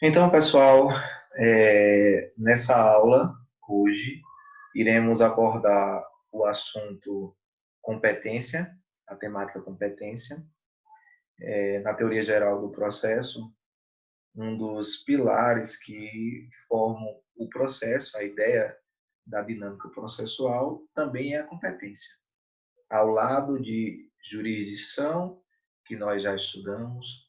Então, pessoal, nessa aula, hoje, iremos abordar o assunto competência, a temática competência. Na teoria geral do processo, um dos pilares que formam o processo, a ideia da dinâmica processual, também é a competência. Ao lado de jurisdição, que nós já estudamos,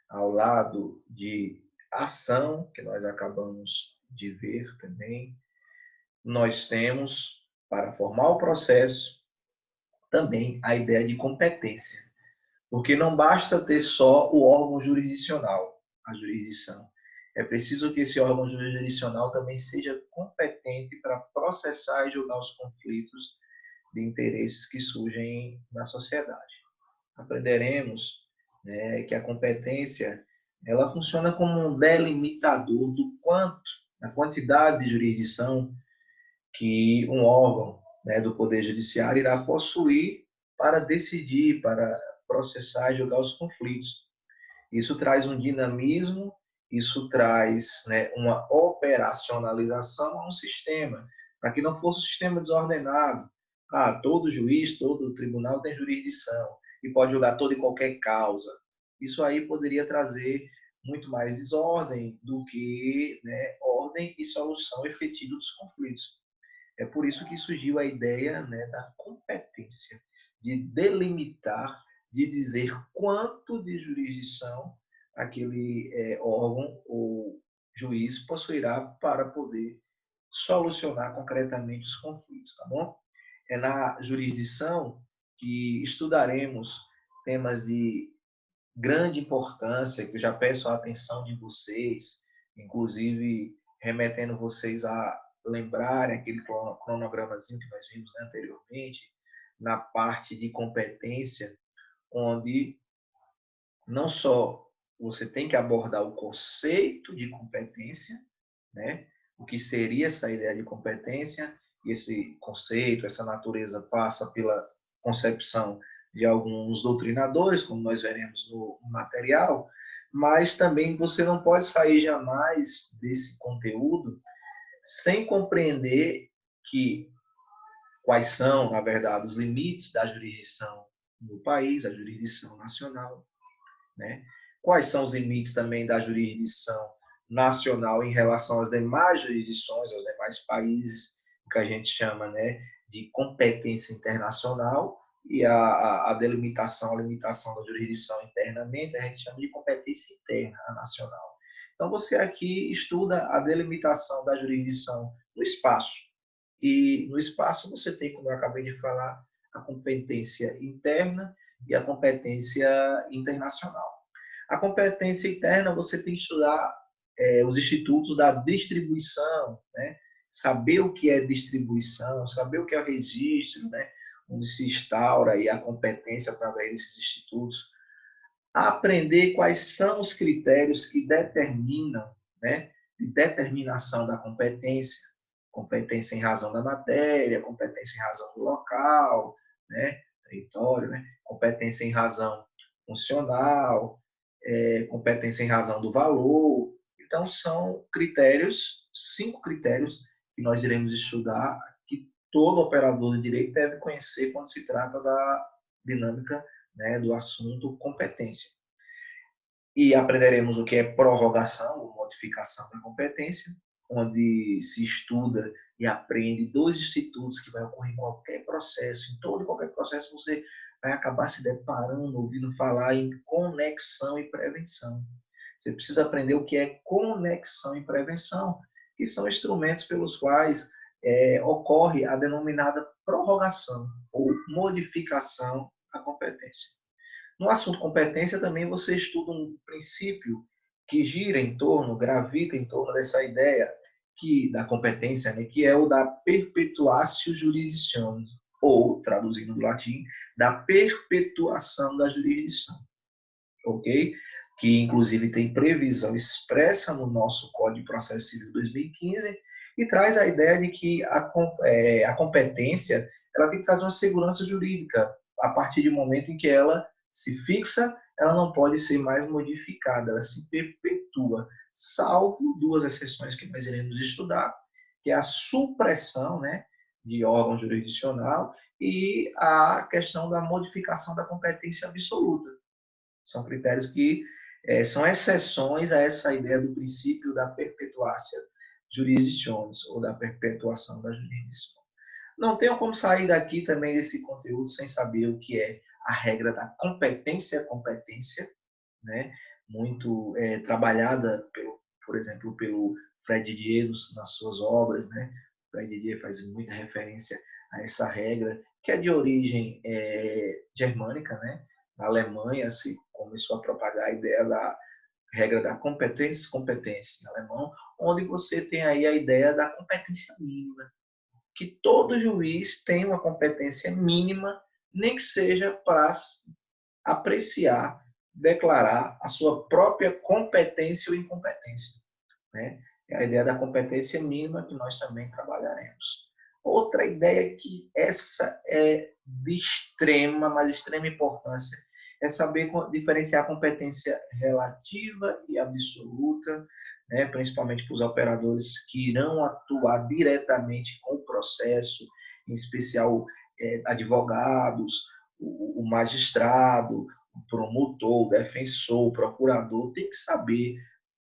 ao lado de ação, que nós acabamos de ver também, nós temos, para formar o processo, também a ideia de competência. Porque não basta ter só o órgão jurisdicional, a jurisdição. É preciso que esse órgão jurisdicional também seja competente para processar e julgar os conflitos de interesses que surgem na sociedade. Aprenderemos, né, que a competência ela funciona como um delimitador do quanto, da quantidade de jurisdição que um órgão, né, do Poder Judiciário irá possuir para decidir, para processar e julgar os conflitos. Isso traz um dinamismo, isso traz, né, uma operacionalização a um sistema, para que não fosse um sistema desordenado. Todo juiz, todo tribunal tem jurisdição e pode julgar toda e qualquer causa. Isso aí poderia trazer muito mais desordem do que, né, ordem e solução efetiva dos conflitos. É por isso que surgiu a ideia, né, da competência, de delimitar, de dizer quanto de jurisdição aquele órgão ou juiz possuirá para poder solucionar concretamente os conflitos, tá bom? É na jurisdição que estudaremos temas de grande importância, que eu já peço a atenção de vocês, inclusive remetendo vocês a lembrarem aquele cronogramazinho que nós vimos, né, anteriormente, na parte de competência, onde não só você tem que abordar o conceito de competência, né, o que seria essa ideia de competência, e esse conceito, essa natureza passa pela concepção de alguns doutrinadores, como nós veremos no material, mas também você não pode sair jamais desse conteúdo sem compreender que quais são, na verdade, os limites da jurisdição no país, a jurisdição nacional, né? Quais são os limites também da jurisdição nacional em relação às demais jurisdições, aos demais países, o que a gente chama, né, de competência internacional, e a delimitação, a limitação da jurisdição internamente, a gente chama de competência interna nacional. Então, você aqui estuda a delimitação da jurisdição no espaço. E no espaço você tem, como eu acabei de falar, a competência interna e a competência internacional. A competência interna, você tem que estudar os institutos da distribuição, né? Saber o que é distribuição, saber o que é o registro, né? Onde se instaura aí a competência através desses institutos. Aprender quais são os critérios que determinam, né? De determinação da competência, competência em razão da matéria, competência em razão do local, né? Território, né? Competência em razão funcional, competência em razão do valor. Então, são critérios, 5 critérios que nós iremos estudar, que todo operador de direito deve conhecer quando se trata da dinâmica, né, do assunto competência. E aprenderemos o que é prorrogação ou modificação da competência, onde se estuda e aprende dois institutos que vai ocorrer em qualquer processo. Em todo e qualquer processo você vai acabar se deparando, ouvindo falar em conexão e prevenção. Você precisa aprender o que é conexão e prevenção, que são instrumentos pelos quais ocorre a denominada prorrogação ou modificação da competência. No assunto competência, também você estuda um princípio que gira em torno, gravita em torno dessa ideia da competência, né, que é o da perpetuatio jurisdictionis, ou, traduzindo do latim, da perpetuação da jurisdição, ok? Que, inclusive, tem previsão expressa no nosso Código de Processo Civil 2015 e traz a ideia de que a competência ela tem que trazer uma segurança jurídica a partir do momento em que ela se fixa, ela não pode ser mais modificada, ela se perpetua. salvo duas exceções que nós iremos estudar, que é a supressão, né, de órgão jurisdicional e a questão da modificação da competência absoluta. São critérios que são exceções a essa ideia do princípio da perpetuatio jurisdictionis, ou da perpetuação da jurisdição. Não tenho como sair daqui também desse conteúdo sem saber o que é a regra da competência, né? Muito trabalhada, por exemplo, pelo Fred Didier nas suas obras, né? O Fred Didier faz muita referência a essa regra, que é de origem germânica, né? Na Alemanha se começou a propagar a ideia da regra da competência em alemão, onde você tem aí a ideia da competência mínima, que todo juiz tem uma competência mínima, nem que seja para apreciar, declarar a sua própria competência ou incompetência, né? É a ideia da competência mínima que nós também trabalharemos. Outra ideia que essa é de extrema, mas extrema importância, é saber diferenciar a competência relativa e absoluta, né, principalmente para os operadores que irão atuar diretamente com o processo, em especial advogados, o magistrado, o promotor, o defensor, o procurador, tem que saber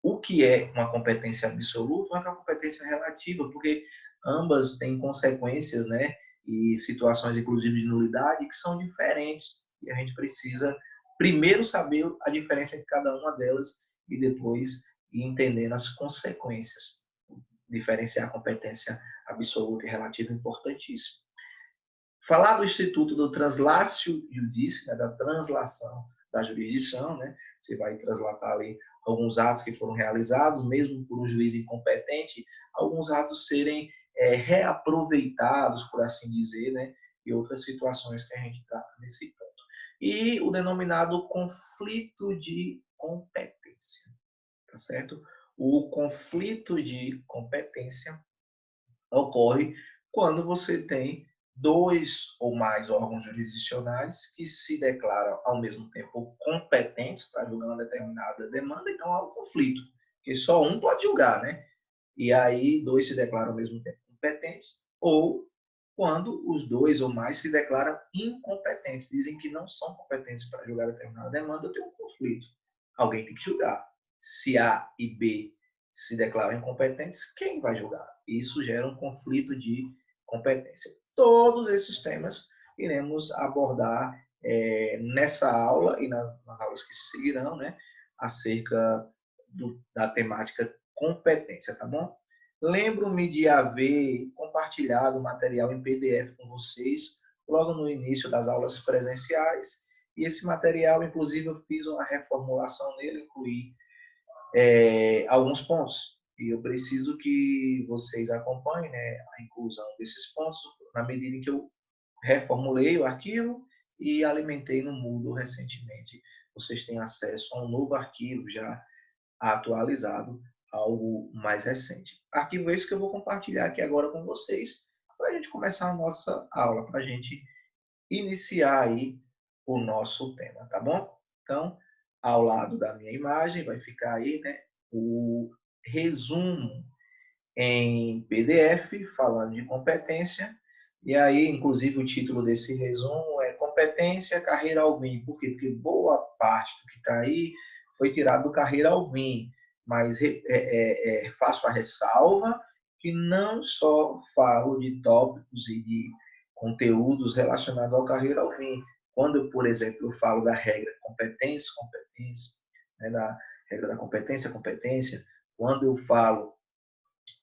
o que é uma competência absoluta ou uma competência relativa, porque ambas têm consequências, né, e situações, inclusive, de nulidade, que são diferentes. E a gente precisa primeiro saber a diferença entre cada uma delas e depois ir entendendo as consequências. Diferenciar a competência absoluta e relativa é importantíssimo. Falar do Instituto do Translatio Judice, né, da translação da jurisdição, né? Você vai translatar ali alguns atos que foram realizados, mesmo por um juiz incompetente, alguns atos serem reaproveitados, por assim dizer, né? E outras situações que a gente trata nesse ponto. E o denominado conflito de competência, tá certo? O conflito de competência ocorre quando você tem dois ou mais órgãos jurisdicionais que se declaram ao mesmo tempo competentes para julgar uma determinada demanda, então há um conflito, porque só um pode julgar, né? E aí dois se declaram ao mesmo tempo competentes, ou quando os dois ou mais se declaram incompetentes, dizem que não são competentes para julgar determinada demanda, tem um conflito. Alguém tem que julgar. Se A e B se declaram incompetentes, quem vai julgar? Isso gera um conflito de competência. Todos esses temas iremos abordar nessa aula e nas aulas que se seguirão, né, acerca da temática competência, tá bom? Lembro-me de haver compartilhado o material em PDF com vocês logo no início das aulas presenciais, e esse material, inclusive, eu fiz uma reformulação nele, incluí alguns pontos. E eu preciso que vocês acompanhem, né, a inclusão desses pontos na medida em que eu reformulei o arquivo e alimentei no Moodle recentemente. Vocês têm acesso a um novo arquivo já atualizado, algo mais recente. Arquivo esse que eu vou compartilhar aqui agora com vocês para a gente começar a nossa aula, para a gente iniciar aí o nosso tema, tá bom? Então, ao lado da minha imagem vai ficar aí, né, o resumo em PDF falando de competência. E aí, inclusive, o título desse resumo é Competência Carreira Alvim. Por quê? Porque boa parte do que está aí foi tirado do Carreira Alvim. Mas faço a ressalva que não só falo de tópicos e de conteúdos relacionados ao Carreira Alvim. Quando eu, por exemplo, eu falo da regra competência, né, da regra da competência, quando eu falo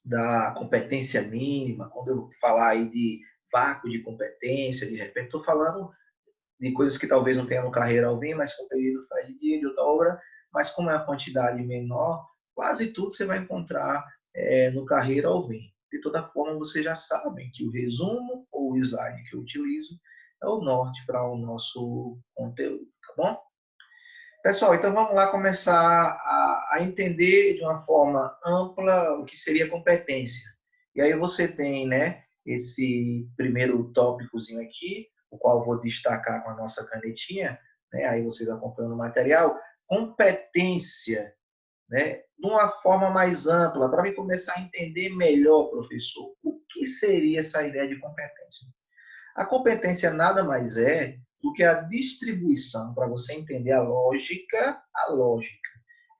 da competência mínima, quando eu falar aí de vácuo de competência, de repente estou falando de coisas que talvez não tenha no Carreira Alvim, mas que eu peguei do Fred Didier, de outra obra, mas como é a quantidade menor, quase tudo você vai encontrar no Carreira Alvim. De toda forma, vocês já sabem que o resumo ou o slide que eu utilizo é o norte para o nosso conteúdo, tá bom? Pessoal, então vamos lá começar a entender de uma forma ampla o que seria competência. E aí você tem, né, esse primeiro tópicozinho aqui, o qual eu vou destacar com a nossa canetinha, né, aí vocês acompanhando o material. Competência né? Numa forma mais ampla, para mim começar a entender melhor, professor, o que seria essa ideia de competência? A competência nada mais é do que a distribuição, para você entender a lógica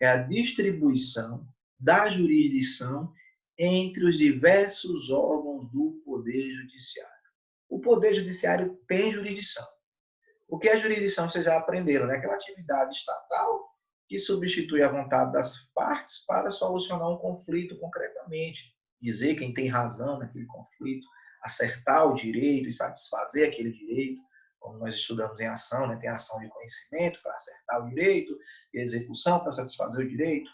é a distribuição da jurisdição entre os diversos órgãos do Poder Judiciário. O Poder Judiciário tem jurisdição. O que é jurisdição, vocês já aprenderam, né? Aquela atividade estatal que substitui a vontade das partes para solucionar um conflito concretamente. Dizer quem tem razão naquele conflito, acertar o direito e satisfazer aquele direito, como nós estudamos em ação, né? Tem ação de conhecimento para acertar o direito e execução para satisfazer o direito.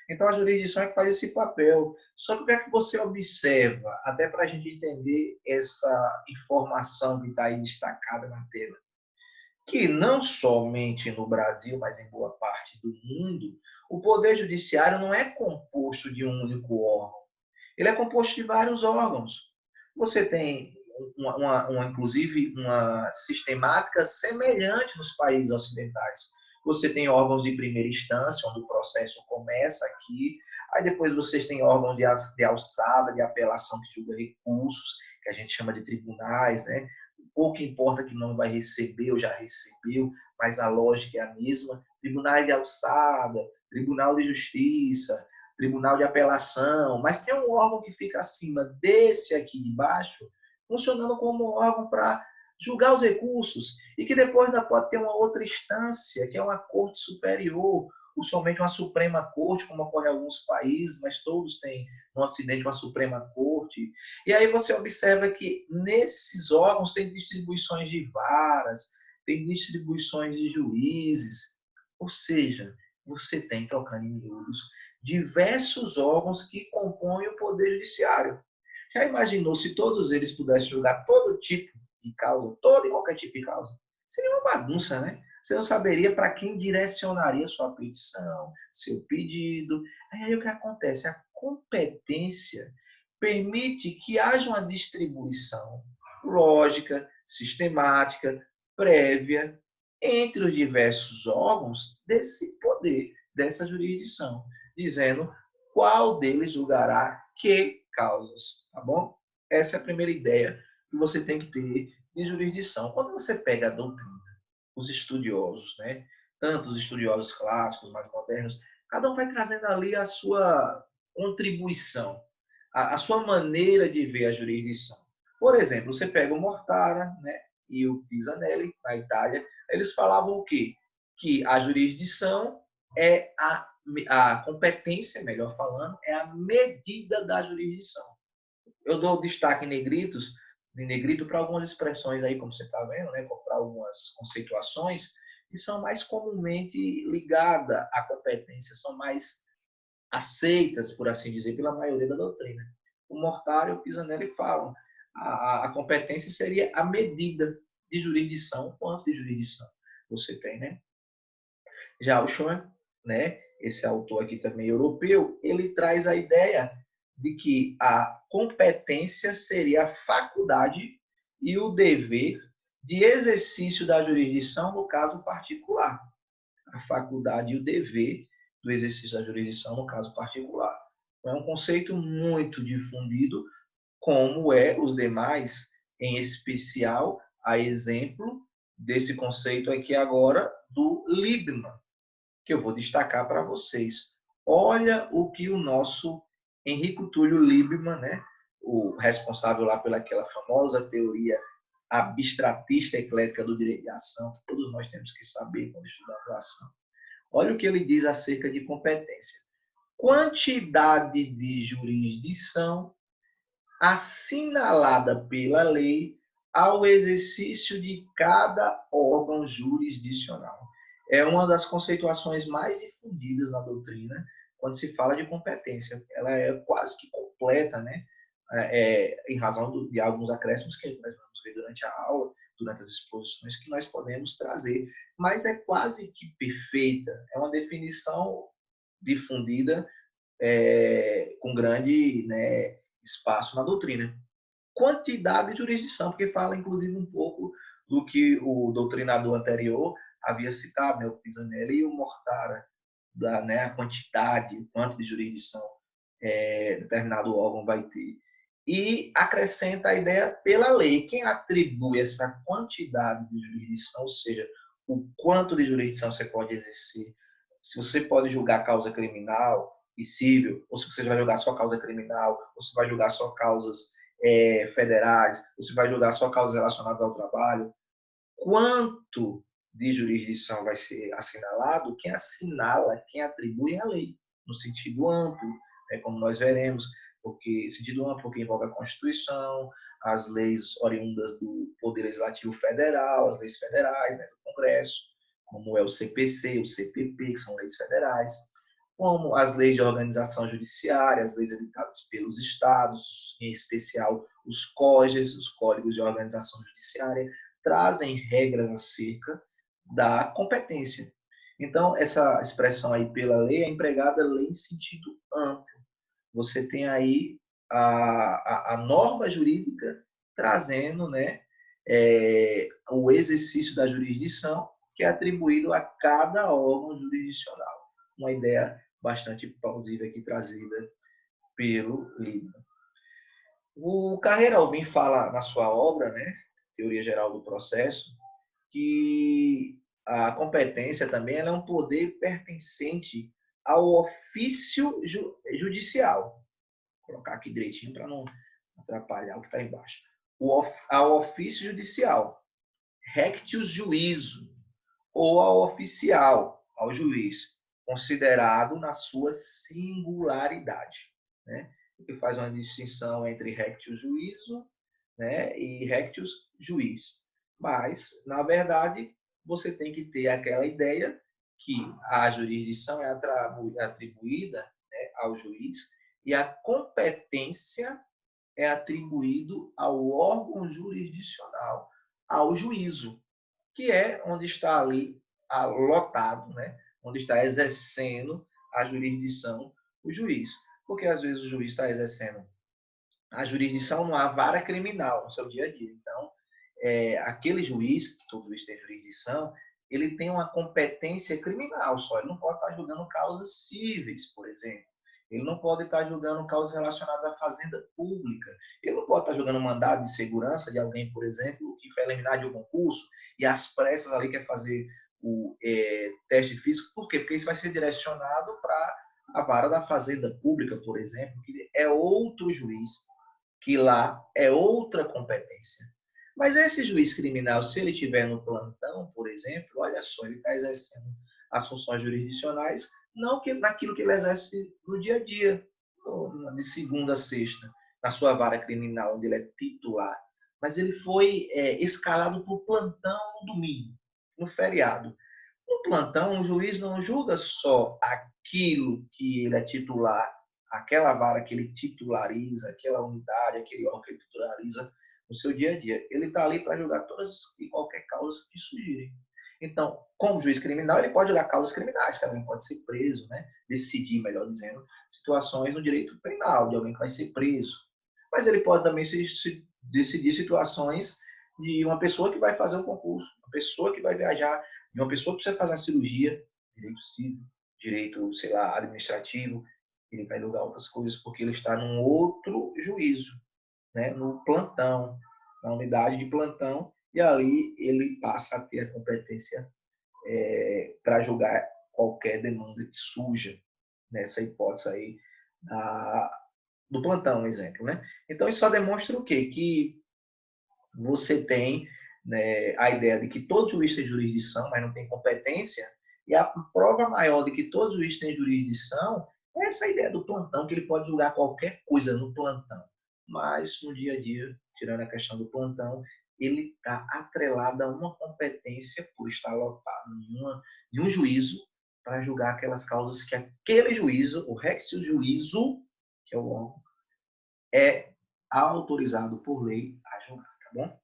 Então, a jurisdição é que faz esse papel. Só que o que é que você observa, até para a gente entender essa informação que está aí destacada na tela? Que não somente no Brasil, mas em boa parte do mundo, o Poder Judiciário não é composto de um único órgão. Ele é composto de vários órgãos. Você tem, inclusive, uma sistemática semelhante nos países ocidentais. Você tem órgãos de primeira instância, onde o processo começa aqui, aí depois vocês têm órgãos de alçada, de apelação que julga recursos, que a gente chama de tribunais, né? Pouco importa que não vai receber ou já recebeu, mas a lógica é a mesma. Tribunais de alçada, Tribunal de Justiça, Tribunal de Apelação, mas tem um órgão que fica acima desse aqui de baixo, funcionando como órgão para julgar os recursos, e que depois ainda pode ter uma outra instância, que é uma corte superior, ou somente uma Suprema Corte, como ocorre em alguns países, mas todos têm no Ocidente uma Suprema Corte. E aí você observa que nesses órgãos tem distribuições de varas, tem distribuições de juízes, ou seja, você tem, trocando em miúdos, diversos órgãos que compõem o Poder Judiciário. Já imaginou se todos eles pudessem julgar todo tipo de causa, todo e qualquer tipo de causa? Seria uma bagunça, né? Você não saberia para quem direcionaria sua petição, seu pedido. Aí o que acontece? A competência permite que haja uma distribuição lógica, sistemática, prévia, entre os diversos órgãos desse poder, dessa jurisdição, dizendo qual deles julgará que causas, tá bom? Essa é a primeira ideia que você tem que ter de jurisdição. Quando você pega a doutrina, os estudiosos, né? Tanto os estudiosos clássicos, mais modernos, cada um vai trazendo ali a sua contribuição, a sua maneira de ver a jurisdição. Por exemplo, você pega o Mortara, né, e o Pisanelli, na Itália, eles falavam o quê? Que a jurisdição é a competência, melhor falando, é a medida da jurisdição. Eu dou destaque em negrito para algumas expressões aí, como você está vendo, né, para algumas conceituações que são mais comumente ligadas à competência, são mais aceitas, por assim dizer, pela maioria da doutrina. O Mortara e o Pisanelli falam a competência seria a medida de jurisdição, quanto de jurisdição você tem, né? Já o Schoen, né, esse autor aqui também europeu, ele traz a ideia de que a competência seria a faculdade e o dever de exercício da jurisdição no caso particular. A faculdade e o dever do exercício da jurisdição no caso particular. É um conceito muito difundido, como é os demais, em especial a exemplo desse conceito aqui agora do Liebman, que eu vou destacar para vocês. Olha o que o nosso Henrico Túlio Liebman, né, o responsável lá pelaquela famosa teoria abstratista eclética do direito de ação, que todos nós temos que saber quando estudamos a ação. Olha o que ele diz acerca de competência. Quantidade de jurisdição assinalada pela lei ao exercício de cada órgão jurisdicional. É uma das conceituações mais difundidas na doutrina quando se fala de competência. Ela é quase que completa, né? Em razão de alguns acréscimos que nós vamos ver durante a aula, durante as exposições, que nós podemos trazer. Mas é quase que perfeita. É uma definição difundida com grande, né, espaço na doutrina. Quantidade de jurisdição, porque fala, inclusive, um pouco do que o doutrinador anterior havia citado, né, o Pisanelli e o Mortara. né, a quantidade, o quanto de jurisdição determinado órgão vai ter. E acrescenta a ideia pela lei. Quem atribui essa quantidade de jurisdição, ou seja, o quanto de jurisdição você pode exercer, se você pode julgar causa criminal e civil, ou se você vai julgar só causa criminal, ou se vai julgar só causas federais, ou se vai julgar só causas relacionadas ao trabalho, quanto de jurisdição vai ser assinalado, quem assinala, quem atribui é a lei, no sentido amplo, como nós veremos, porque sentido amplo porque envolve a Constituição, as leis oriundas do Poder Legislativo Federal, as leis federais, né, do Congresso, como é o CPC, o CPP, que são leis federais, como as leis de organização judiciária, as leis editadas pelos estados, em especial os COJES, os Códigos de Organização Judiciária, trazem regras acerca da competência. Então, essa expressão aí pela lei é empregada lei em sentido amplo. Você tem aí a norma jurídica trazendo, né, o exercício da jurisdição que é atribuído a cada órgão jurisdicional. Uma ideia bastante plausível aqui trazida pelo Liebman. O Carreira Alvim fala na sua obra, né, Teoria Geral do Processo, que a competência também é um poder pertencente ao ofício judicial. Vou colocar aqui direitinho para não atrapalhar o que está embaixo. Ao ofício judicial, rectius juízo, ou ao oficial, ao juiz, considerado na sua singularidade, né? Que faz uma distinção entre rectius juízo, né, e rectius juiz. Mas, na verdade, você tem que ter aquela ideia que a jurisdição é atribuída, né, ao juiz e a competência é atribuído ao órgão jurisdicional, ao juízo, que é onde está ali lotado, né, onde está exercendo a jurisdição o juiz. Porque às vezes o juiz está exercendo a jurisdição numa vara criminal no seu dia a dia. Então, aquele juiz, todo juiz tem jurisdição, ele tem uma competência criminal só. Ele não pode estar julgando causas cíveis, por exemplo. Ele não pode estar julgando causas relacionadas à fazenda pública. Ele não pode estar julgando mandado de segurança de alguém, por exemplo, que foi eliminado de um concurso e às pressas ali quer fazer o teste físico. Por quê? Porque isso vai ser direcionado para a vara da fazenda pública, por exemplo, que é outro juiz, que lá é outra competência. Mas esse juiz criminal, se ele estiver no plantão, por exemplo, olha só, ele está exercendo as funções jurisdicionais, não que naquilo que ele exerce no dia a dia, de segunda a sexta, na sua vara criminal, onde ele é titular. Mas ele foi escalado para o plantão no domingo, no feriado. No plantão, o juiz não julga só aquilo que ele é titular, aquela vara que ele titulariza, aquela unidade, aquele órgão que ele titulariza no seu dia a dia. Ele está ali para julgar todas e qualquer causa que surgirem. Então, como juiz criminal, ele pode julgar causas criminais, que alguém pode ser preso, né? Decidir, melhor dizendo, situações no direito penal, de alguém que vai ser preso. Mas ele pode também decidir situações de uma pessoa que vai fazer um concurso, uma pessoa que vai viajar, de uma pessoa que precisa fazer uma cirurgia, direito civil, direito, sei lá, administrativo, ele vai julgar outras coisas porque ele está num outro juízo, né? No plantão, na unidade de plantão, e ali ele passa a ter a competência para julgar qualquer demanda que surja nessa hipótese aí do plantão, exemplo, né? Então isso só demonstra o quê? Que você tem, né, a ideia de que todo juiz tem jurisdição, mas não tem competência, e a prova maior de que todo juiz tem jurisdição é essa ideia do plantão, que ele pode julgar qualquer coisa no plantão. Mas no dia a dia, tirando a questão do plantão, ele está atrelado a uma competência por estar lotado em um juízo para julgar aquelas causas que aquele juízo, o rectius juízo, que é o órgão, é autorizado por lei a julgar, tá bom?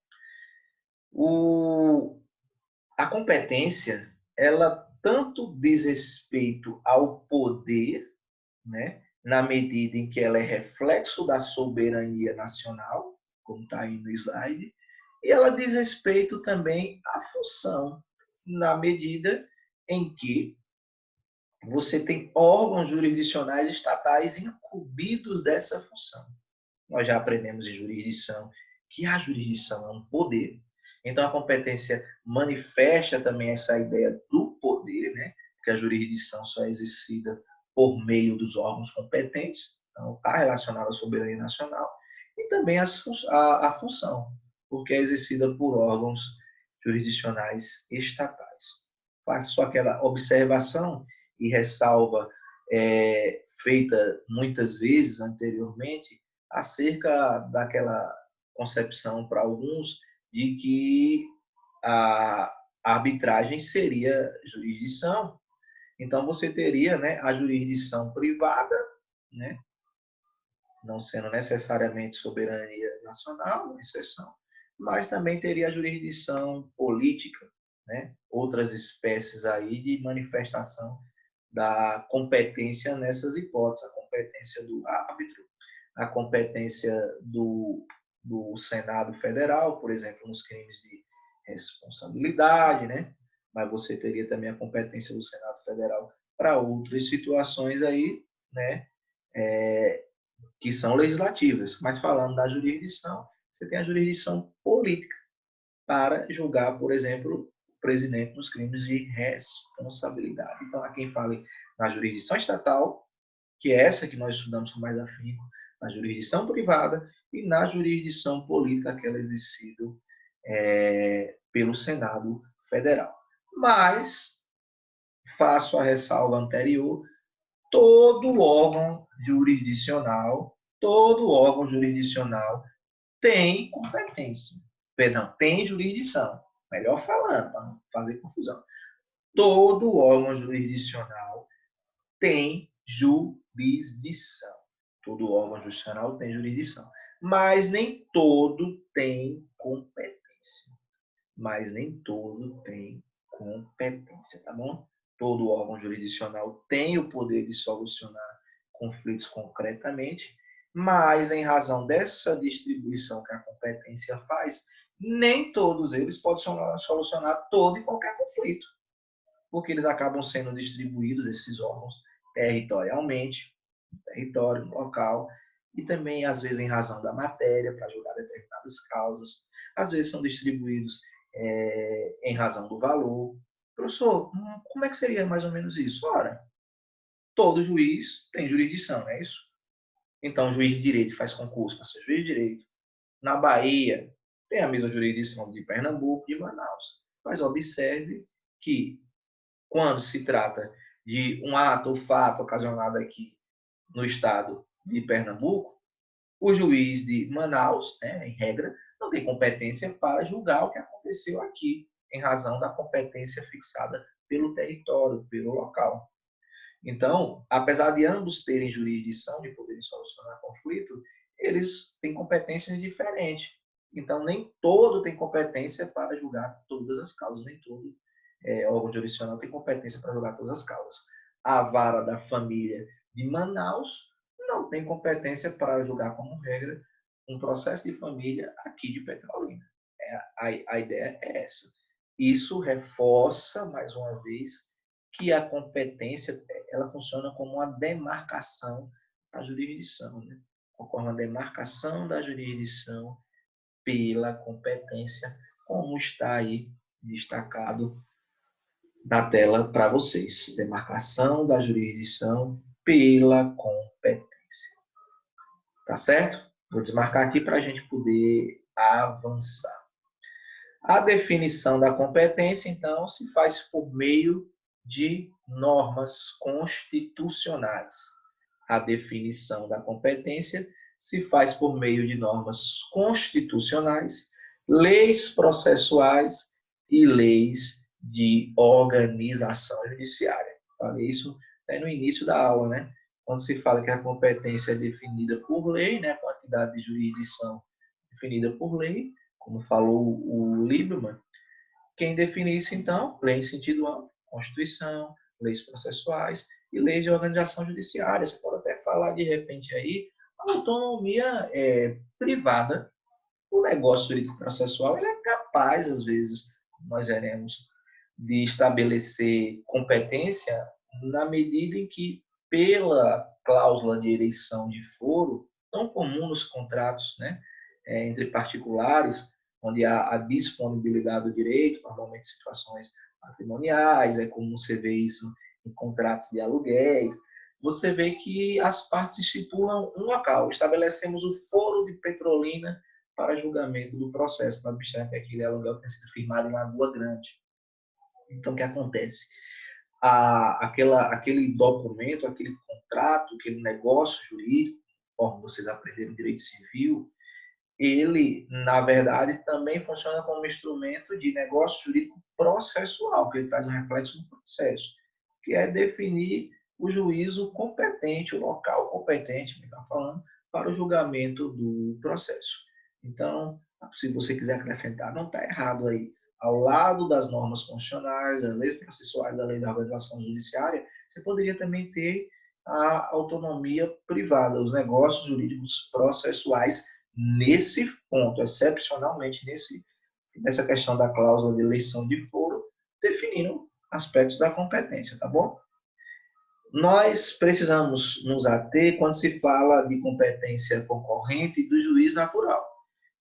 A competência, ela tanto diz respeito ao poder, né, na medida em que ela é reflexo da soberania nacional, como está aí no slide, e ela diz respeito também à função, na medida em que você tem órgãos jurisdicionais estatais incumbidos dessa função. Nós já aprendemos em jurisdição que a jurisdição é um poder. Então, a competência manifesta também essa ideia do poder, né? Que a jurisdição só é exercida por meio dos órgãos competentes, então está relacionado à soberania nacional, e também a função, porque é exercida por órgãos jurisdicionais estatais. Faço só aquela observação e ressalva feita muitas vezes anteriormente, acerca daquela concepção para alguns de que a arbitragem seria jurisdição. Então, você teria, né, a jurisdição privada, né, não sendo necessariamente soberania nacional, uma exceção, mas também teria a jurisdição política, né, outras espécies aí de manifestação da competência nessas hipóteses, a competência do árbitro, a competência do Senado Federal, por exemplo, nos crimes de responsabilidade, né? Mas você teria também a competência do Senado Federal para outras situações aí, né? Que são legislativas. Mas falando da jurisdição, você tem a jurisdição política para julgar, por exemplo, o presidente nos crimes de responsabilidade. Então, há quem fale na jurisdição estatal, que é essa que nós estudamos com mais afinco, na jurisdição privada e na jurisdição política, que é exercida pelo Senado Federal. Mas, faço a ressalva anterior, todo órgão jurisdicional tem competência. Perdão, tem jurisdição. Melhor falando, para não fazer confusão. Todo órgão jurisdicional tem jurisdição. Todo órgão jurisdicional tem jurisdição. Mas nem todo tem competência. Tá bom? Todo órgão jurisdicional tem o poder de solucionar conflitos concretamente, mas em razão dessa distribuição que a competência faz, nem todos eles podem solucionar todo e qualquer conflito, porque eles acabam sendo distribuídos, esses órgãos, territorialmente, no território, no local, e também, às vezes, em razão da matéria, para julgar determinadas causas, às vezes são distribuídos em razão do valor. Professor, como é que seria mais ou menos isso? Ora, todo juiz tem jurisdição, não é isso? Então, o juiz de direito faz concurso para ser juiz de direito. Na Bahia, tem a mesma jurisdição de Pernambuco e de Manaus. Mas observe que, quando se trata de um ato ou fato ocasionado aqui no estado de Pernambuco, o juiz de Manaus, né, em regra, não tem competência para julgar o que aconteceu aqui, em razão da competência fixada pelo território, pelo local. Então, apesar de ambos terem jurisdição de poderem solucionar conflito, eles têm competências diferentes. Então, nem todo tem competência para julgar todas as causas, nem todo órgão jurisdicional tem competência para julgar todas as causas. A vara da família de Manaus não tem competência para julgar, como regra, um processo de família aqui de Petrolina. A ideia é essa. Isso reforça, mais uma vez, que a competência ela funciona como uma demarcação da jurisdição. Né? Ocorre uma demarcação da jurisdição pela competência, como está aí destacado na tela para vocês. Demarcação da jurisdição pela competência. Tá certo? Vou desmarcar aqui para a gente poder avançar. A definição da competência, então, se faz por meio de normas constitucionais. A definição da competência se faz por meio de normas constitucionais, leis processuais e leis de organização judiciária. Falei isso no início da aula, né? Quando se fala que a competência é definida por lei, né? A quantidade de jurisdição definida por lei, como falou o Lieberman, quem define isso, então, lei em sentido amplo, Constituição, leis processuais e leis de organização judiciária. Você pode até falar, de repente, aí, a autonomia privada. O negócio jurídico processual ele é capaz, às vezes, nós veremos, de estabelecer competência na medida em que, pela cláusula de eleição de foro, tão comum nos contratos, né, entre particulares, onde há a disponibilidade do direito, normalmente situações patrimoniais, é comum você ver isso em contratos de aluguéis, você vê que as partes estipulam um local, estabelecemos o foro de Petrolina para julgamento do processo, para obstar que aquele aluguel tenha sido firmado em Lagoa Grande. Então, o que acontece? Aquele documento, aquele contrato, aquele negócio jurídico, conforme vocês aprenderam direito civil, ele, na verdade, também funciona como instrumento de negócio jurídico processual, que ele traz um reflexo no processo, que é definir o juízo competente, o local competente, me está falando, para o julgamento do processo. Então, se você quiser acrescentar, não está errado aí. Ao lado das normas constitucionais, das leis processuais, da lei da organização judiciária, você poderia também ter a autonomia privada, os negócios jurídicos processuais nesse ponto, excepcionalmente nessa questão da cláusula de eleição de foro, definindo aspectos da competência, tá bom? Nós precisamos nos ater quando se fala de competência concorrente e do juiz natural.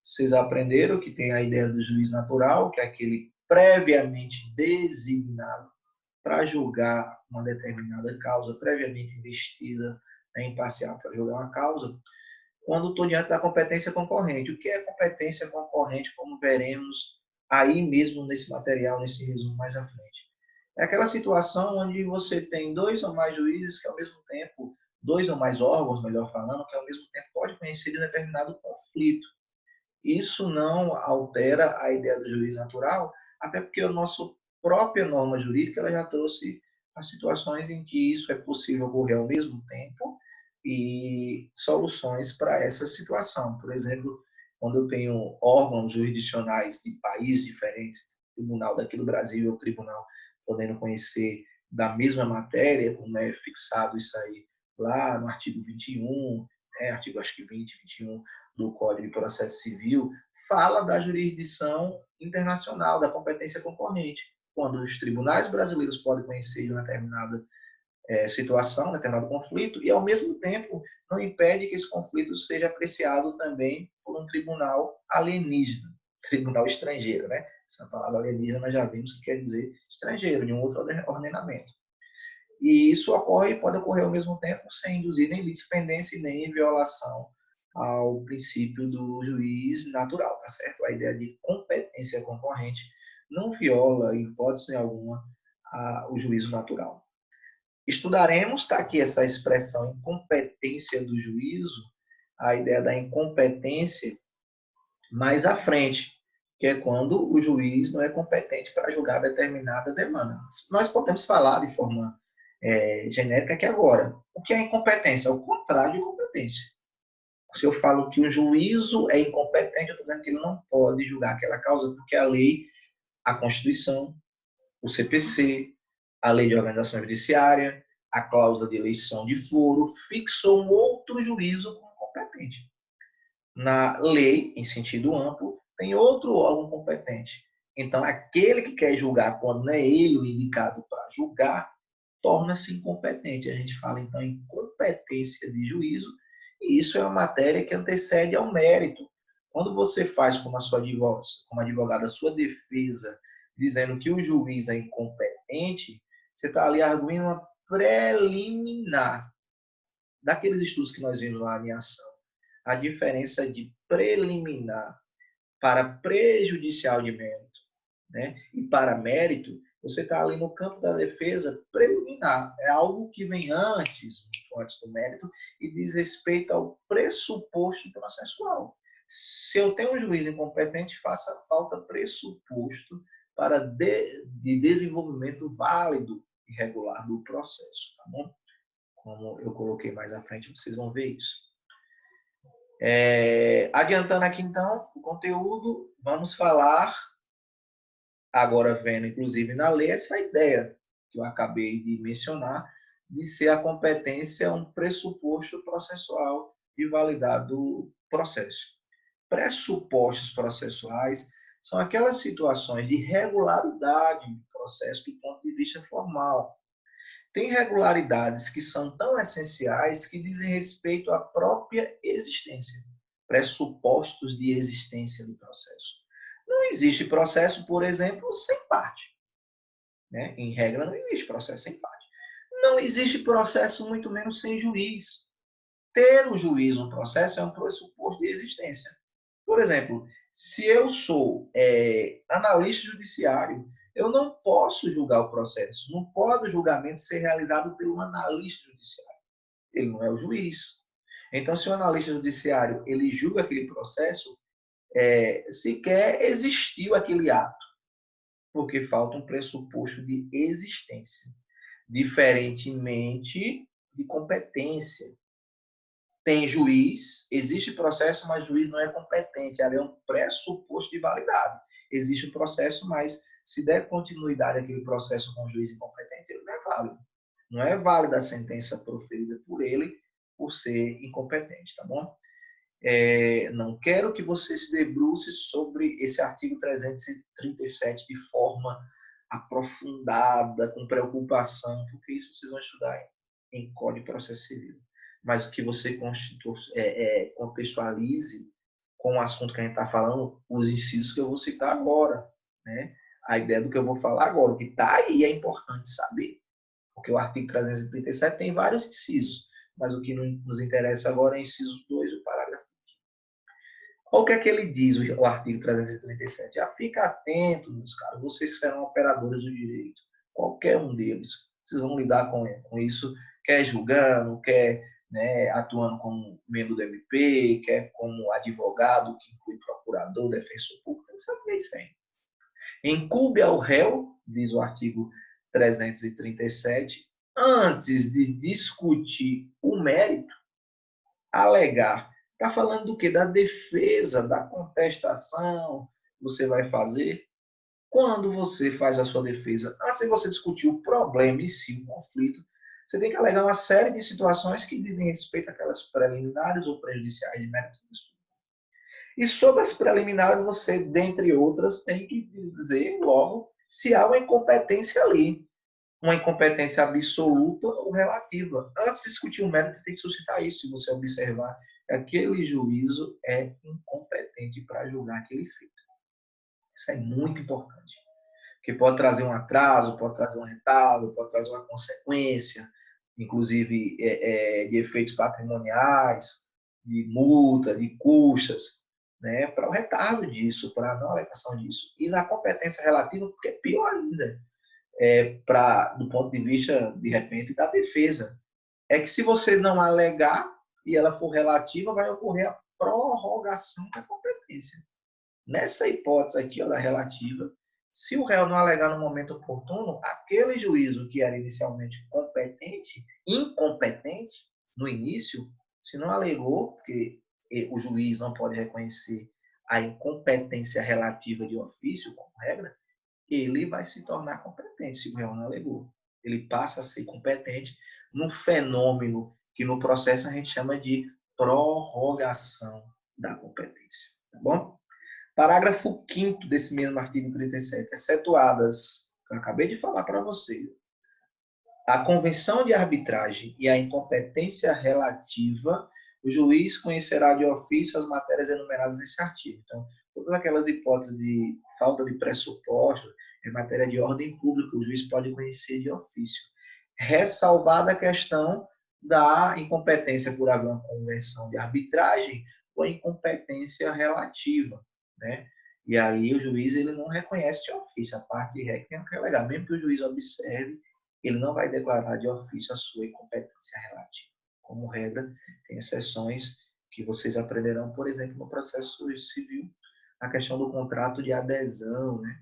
Vocês aprenderam que tem a ideia do juiz natural, que é aquele previamente designado para julgar uma determinada causa, previamente investida, imparcial para julgar uma causa, quando estou diante da competência concorrente. O que é competência concorrente, como veremos aí mesmo nesse material, nesse resumo mais à frente? É aquela situação onde você tem dois ou mais juízes que ao mesmo tempo, dois ou mais órgãos, melhor falando, que ao mesmo tempo pode conhecer de determinado conflito. Isso não altera a ideia do juiz natural, até porque a nossa própria norma jurídica ela já trouxe as situações em que isso é possível ocorrer ao mesmo tempo e soluções para essa situação. Por exemplo, quando eu tenho órgãos jurisdicionais de países diferentes, tribunal daqui do Brasil ou tribunal podendo conhecer da mesma matéria, como é fixado isso aí lá no artigo 21, artigo acho que 20, 21 do Código de Processo Civil, fala da jurisdição internacional, da competência concorrente, quando os tribunais brasileiros podem conhecer de uma determinada situação, determinado conflito, e ao mesmo tempo não impede que esse conflito seja apreciado também por um tribunal alienígena, tribunal estrangeiro, né? Essa palavra alienígena nós já vimos que quer dizer estrangeiro, de um outro ordenamento. E isso ocorre e pode ocorrer ao mesmo tempo sem induzir nem litispendência e nem violação ao princípio do juiz natural, tá certo? A ideia de competência concorrente não viola, em hipótese alguma, o juízo natural. Estudaremos, está aqui essa expressão incompetência do juízo, a ideia da incompetência mais à frente, que é quando o juiz não é competente para julgar determinada demanda. Nós podemos falar de forma genérica aqui agora. O que é incompetência? É o contrário de competência. Se eu falo que o juízo é incompetente, eu estou dizendo que ele não pode julgar aquela causa porque a lei, a Constituição, o CPC, a Lei de Organização Judiciária, a cláusula de eleição de foro, fixou um outro juízo como competente. Na lei, em sentido amplo, tem outro órgão competente. Então, aquele que quer julgar quando não é ele o indicado para julgar, torna-se incompetente. A gente fala, então, em competência de juízo, e isso é uma matéria que antecede ao mérito. Quando você faz como advogada a sua defesa, dizendo que o juiz é incompetente, você está ali arguindo uma preliminar daqueles estudos que nós vimos lá em ação. A diferença de preliminar para prejudicial de mérito, né? E para mérito, você está ali no campo da defesa preliminar. É algo que vem antes do mérito e diz respeito ao pressuposto processual. Se eu tenho um juiz incompetente, faça falta pressuposto para de desenvolvimento válido e regular do processo, tá bom? Como eu coloquei mais à frente, vocês vão ver isso. Adiantando aqui, então, o conteúdo, vamos falar, agora vendo, inclusive, na lei, essa ideia que eu acabei de mencionar, de ser a competência um pressuposto processual de validade do processo. Pressupostos processuais são aquelas situações de regularidade do processo do ponto de vista formal, tem regularidades que são tão essenciais que dizem respeito à própria existência, pressupostos de existência do processo. Não existe processo, por exemplo, sem parte. Né? Em regra, não existe processo sem parte. Não existe processo, muito menos sem juiz. Ter um juiz no processo é um pressuposto de existência. Por exemplo, se eu sou analista judiciário, eu não posso julgar o processo. Não pode o julgamento ser realizado pelo analista judiciário. Ele não é o juiz. Então, se o analista judiciário ele julga aquele processo, sequer existiu aquele ato, porque falta um pressuposto de existência, diferentemente de competência. Tem juiz, existe processo, mas juiz não é competente. Ali é um pressuposto de validade. Existe o processo, mas se der continuidade àquele processo com o juiz incompetente, ele não é válido. Não é válida a sentença proferida por ele por ser incompetente, tá bom? Não quero que você se debruce sobre esse artigo 337 de forma aprofundada, com preocupação, porque isso vocês vão estudar em Código de Processo Civil. Mas que você contextualize com o assunto que a gente está falando, os incisos que eu vou citar agora. Né? A ideia do que eu vou falar agora, o que está aí é importante saber. Porque o artigo 337 tem vários incisos, mas o que nos interessa agora é o inciso 2 do parágrafo. Olha o que é que ele diz, o artigo 337. Já fica atento, meus caros, vocês que serão operadores do direito, qualquer um deles, vocês vão lidar com isso, quer julgando, quer atuando como membro do MP, quer como advogado, que inclui procurador, defensor público, tem que saber isso aí. Incumbe ao réu, diz o artigo 337, antes de discutir o mérito, alegar. Está falando do quê? Da defesa, da contestação que você vai fazer. Quando você faz a sua defesa, antes de você discutir o problema em si, o conflito, você tem que alegar uma série de situações que dizem respeito àquelas preliminares ou prejudiciais de mérito do estudo. E sobre as preliminares, você, dentre outras, tem que dizer logo se há uma incompetência ali. Uma incompetência absoluta ou relativa. Antes de discutir o mérito, você tem que suscitar isso. Se você observar que aquele juízo é incompetente para julgar aquele feito. Isso é muito importante. Porque pode trazer um atraso, pode trazer um retardo, pode trazer uma consequência, inclusive de efeitos patrimoniais, de multa, de custas, né, para o retardo disso, para a não alegação disso. E na competência relativa, porque é pior ainda, do ponto de vista, de repente, da defesa. É que se você não alegar e ela for relativa, vai ocorrer a prorrogação da competência. Nessa hipótese aqui, da relativa, se o réu não alegar no momento oportuno, aquele juízo que era inicialmente incompetente, no início, se não alegou, porque o juiz não pode reconhecer a incompetência relativa de ofício, como regra, ele vai se tornar competente, se o réu não alegou. Ele passa a ser competente num fenômeno que no processo a gente chama de prorrogação da competência. Tá bom? Parágrafo 5º desse mesmo artigo 37. Excetuadas, eu acabei de falar para você, a convenção de arbitragem e a incompetência relativa, o juiz conhecerá de ofício as matérias enumeradas nesse artigo. Então, todas aquelas hipóteses de falta de pressuposto, em matéria de ordem pública, o juiz pode conhecer de ofício. Ressalvada a questão da incompetência por haver uma convenção de arbitragem ou a incompetência relativa, né? E aí o juiz ele não reconhece de ofício, a parte de regra tem que alegar. Mesmo que o juiz observe, ele não vai declarar de ofício a sua incompetência relativa. Como regra, tem exceções que vocês aprenderão, por exemplo, no processo civil, a questão do contrato de adesão, né?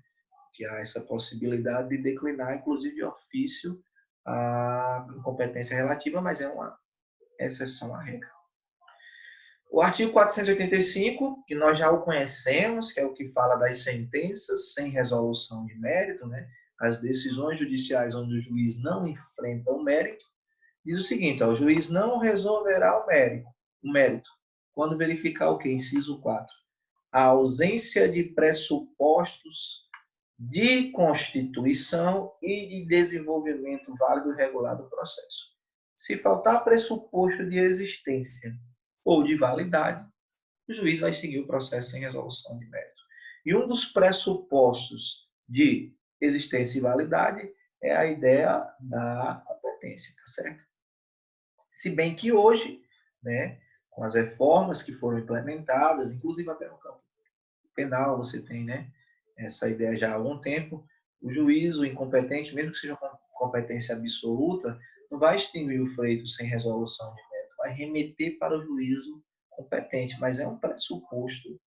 Que há essa possibilidade de declinar, inclusive, de ofício a incompetência relativa, mas é uma exceção à regra. O artigo 485, que nós já o conhecemos, que é o que fala das sentenças sem resolução de mérito, né? As decisões judiciais onde o juiz não enfrenta o mérito, diz o seguinte, o juiz não resolverá o mérito quando verificar o quê? Inciso 4. A ausência de pressupostos de constituição e de desenvolvimento válido e regular do processo. Se faltar pressuposto de existência ou de validade, o juiz vai seguir o processo sem resolução de mérito. E um dos pressupostos de existência e validade é a ideia da competência, tá certo? Se bem que hoje, né, com as reformas que foram implementadas, inclusive até no campo penal, você tem, né, essa ideia já há algum tempo, o juiz, o incompetente, mesmo que seja com competência absoluta, não vai extinguir o feito sem resolução de mérito, vai remeter para o juízo competente, mas é um pressuposto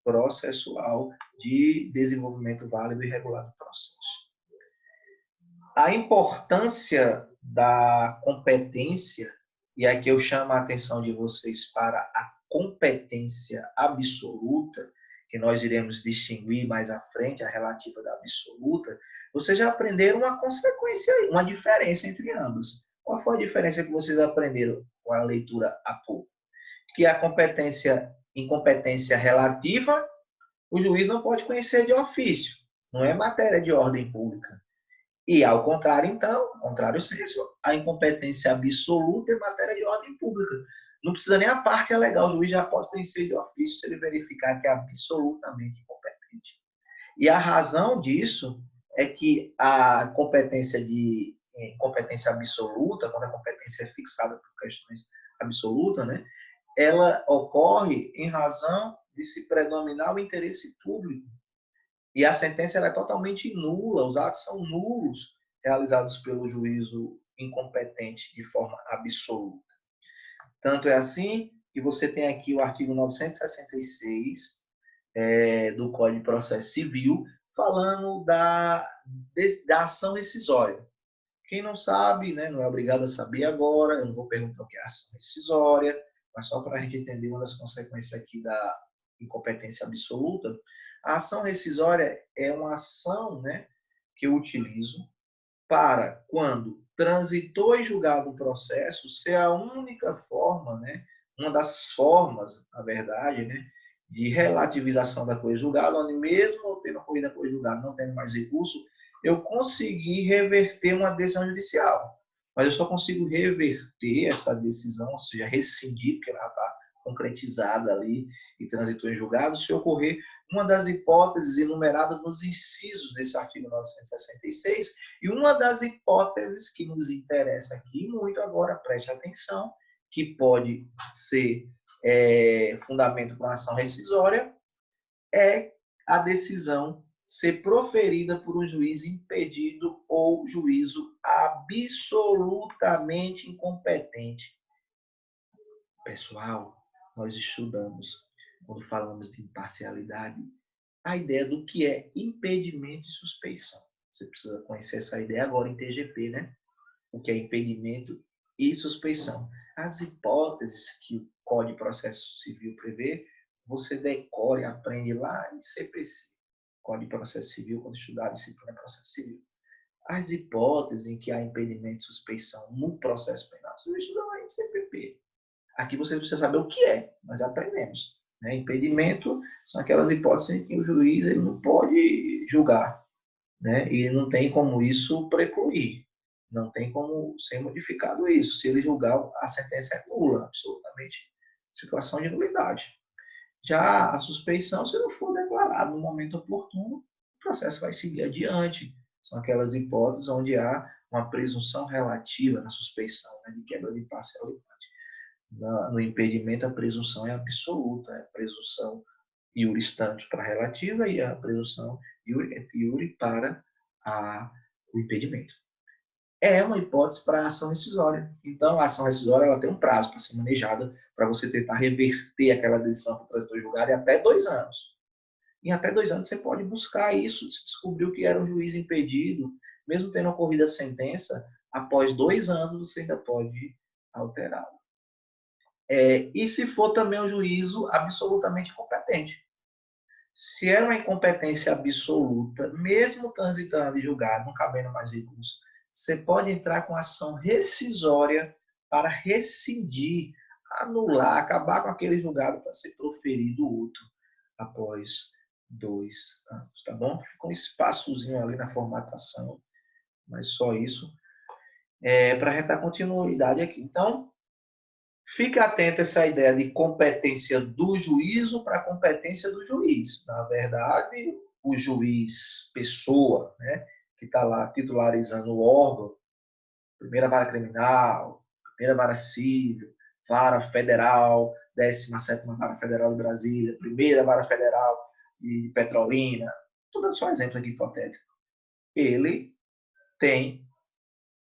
processual de desenvolvimento válido e regular do processo. A importância da competência, e aqui eu chamo a atenção de vocês para a competência absoluta, que nós iremos distinguir mais à frente, a relativa da absoluta, vocês já aprenderam uma consequência, uma diferença entre ambas. Qual foi a diferença que vocês aprenderam com a leitura há pouco? Que a incompetência relativa, o juiz não pode conhecer de ofício, não é matéria de ordem pública. E, ao contrário, então, contrário senso, a incompetência absoluta é matéria de ordem pública. Não precisa nem a parte alegar, o juiz já pode conhecer de ofício se ele verificar que é absolutamente incompetente. E a razão disso é que a competência de competência absoluta, quando a competência é fixada por questões absolutas, né, ela ocorre em razão de se predominar o interesse público. E a sentença é totalmente nula, os atos são nulos realizados pelo juízo incompetente de forma absoluta. Tanto é assim que você tem aqui o artigo 966 do Código de Processo Civil, falando da ação rescisória. Quem não sabe, né, não é obrigado a saber agora, eu não vou perguntar o que é ação rescisória, mas só para a gente entender uma das consequências aqui da incompetência absoluta. A ação rescisória é uma ação, né, que eu utilizo para, quando transitou e julgado o processo, ser a única forma, né, uma das formas, na verdade, né, de relativização da coisa julgada, onde mesmo tendo ocorrido a coisa julgada, não tendo mais recurso, eu consegui reverter uma decisão judicial. Mas eu só consigo reverter essa decisão, ou seja, rescindir, porque ela está concretizada ali e transitou em julgado, se ocorrer uma das hipóteses enumeradas nos incisos desse artigo 966, e uma das hipóteses que nos interessa aqui muito agora, preste atenção, que pode ser fundamento para uma ação rescisória, é a decisão ser proferida por um juiz impedido ou juízo absolutamente incompetente. Pessoal, nós estudamos, quando falamos de imparcialidade, a ideia do que é impedimento e suspeição. Você precisa conhecer essa ideia agora em TGP, né? O que é impedimento e suspeição. As hipóteses que o Código de Processo Civil prevê, você decore, aprende lá em CPC, Código de Processo Civil, quando estudar a disciplina de Processo Civil. As hipóteses em que há impedimento e suspeição no processo penal, você estuda lá em CPP. Aqui você precisa saber o que é, mas aprendemos. Né? Impedimento são aquelas hipóteses em que o juiz ele não pode julgar, né? E não tem como isso precluir, não tem como ser modificado isso. Se ele julgar, a sentença é nula, absolutamente, situação de nulidade. Já a suspeição, se não for declarado no momento oportuno, o processo vai seguir adiante. São aquelas hipóteses onde há uma presunção relativa na suspeição, né, de quebra de imparcialidade. No impedimento, a presunção é absoluta, é a presunção iure stante para a relativa e a presunção iure para o impedimento. É uma hipótese para a ação rescisória. Então, a ação rescisória ela tem um prazo para ser manejada para você tentar reverter aquela decisão que transitou em julgado em até 2 anos. Em até 2 anos você pode buscar isso, se descobriu que era um juiz impedido, mesmo tendo ocorrido a sentença, após 2 anos você ainda pode alterá-lo. E se for também um juízo absolutamente competente. Se é uma incompetência absoluta, mesmo transitando e julgado, não cabendo mais recurso, você pode entrar com ação rescisória para rescindir, anular, acabar com aquele julgado para ser proferido outro após 2 anos, tá bom? Fica um espaçozinho ali na formatação, mas só isso. Para a gente dar continuidade aqui. Então, fique atento a essa ideia de competência do juízo para a competência do juiz. Na verdade, o juiz, pessoa, né, que está lá titularizando o órgão, primeira vara criminal, primeira vara civil, vara federal, 17ª vara federal de Brasília, primeira vara federal de Petrolina, estou dando só um exemplo aqui hipotético. Ele tem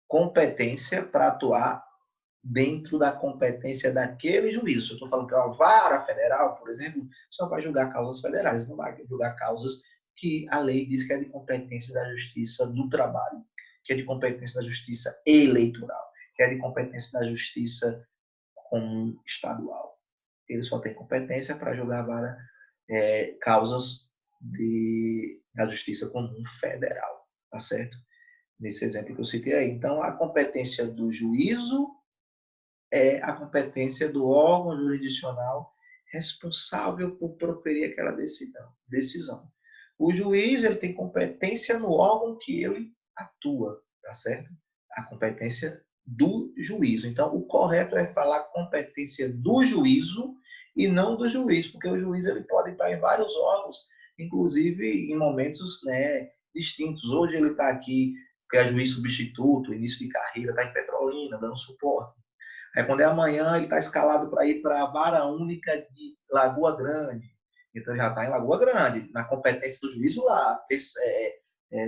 competência para atuar dentro da competência daquele juízo. Eu estou falando que a vara federal, por exemplo, só vai julgar causas federais, não vai julgar causas que a lei diz que é de competência da Justiça do Trabalho, que é de competência da Justiça Eleitoral, que é de competência da Justiça Comum Estadual. Ele só tem competência para julgar causas da Justiça Comum Federal, tá certo? Nesse exemplo que eu citei aí. Então, a competência do juízo é a competência do órgão jurisdicional responsável por proferir aquela decisão. O juiz ele tem competência no órgão que ele atua, tá certo? A competência do juízo. Então, o correto é falar competência do juízo e não do juiz, porque o juiz ele pode estar em vários órgãos, inclusive em momentos, né, distintos. Hoje ele está aqui, porque é juiz substituto, início de carreira, está em Petrolina, dando suporte. Aí, quando é amanhã, ele está escalado para ir para a vara única de Lagoa Grande. Então, ele já está em Lagoa Grande, na competência do juízo lá.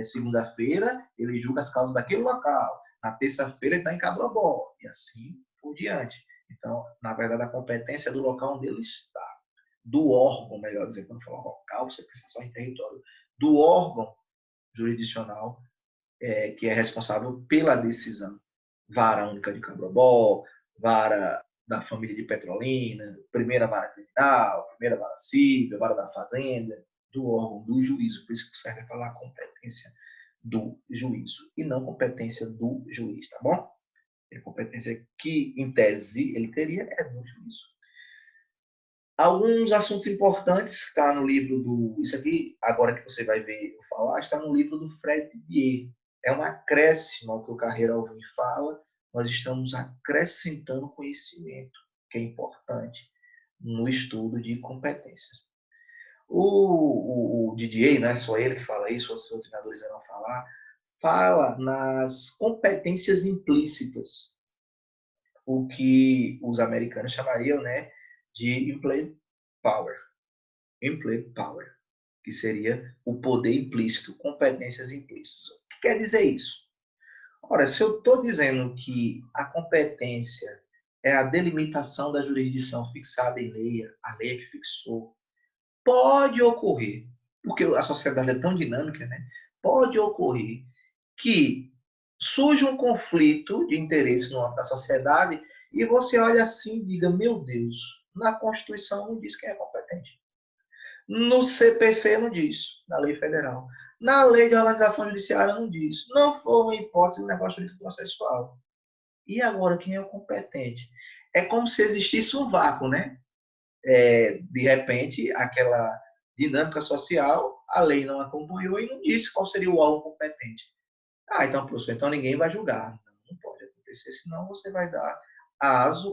Segunda-feira, ele julga as causas daquele local. Na terça-feira, ele está em Cabrobó. E assim por diante. Então, na verdade, a competência é do local onde ele está. Do órgão, melhor dizer, quando falar local, você pensa só em território. Do órgão jurisdicional que é responsável pela decisão. Vara única de Cabrobó, vara da família de Petrolina, primeira vara criminal, primeira vara civil, vara da fazenda, do órgão do juízo. Por isso que serve falar a competência do juízo e não competência do juiz, tá bom? A competência que, em tese, ele teria é do juízo. Alguns assuntos importantes está no livro do... Isso aqui, agora que você vai ver eu falar, está no livro do Fred Didier. É um acréscimo ao que o Carreira Alvim fala. Nós estamos acrescentando conhecimento, que é importante no estudo de competências. O Didier, não é só ele que fala isso, outros treinadores irão falar, fala nas competências implícitas, o que os americanos chamariam, né, de implied power. Implied power, que seria o poder implícito, competências implícitas. O que quer dizer isso? Ora, se eu estou dizendo que a competência é a delimitação da jurisdição fixada em lei, a lei que fixou, pode ocorrer, porque a sociedade é tão dinâmica, né? Pode ocorrer que surja um conflito de interesse no âmbito da sociedade e você olha assim e diga, meu Deus, na Constituição não diz quem é competente. No CPC não diz, na lei federal. Na lei de organização judiciária não diz. Não foi uma hipótese do negócio jurídico processual. E agora, quem é o competente? É como se existisse um vácuo, né? De repente, aquela dinâmica social, a lei não acompanhou e não disse qual seria o órgão competente. Ah, então, professor, então ninguém vai julgar. Não pode acontecer, senão você vai dar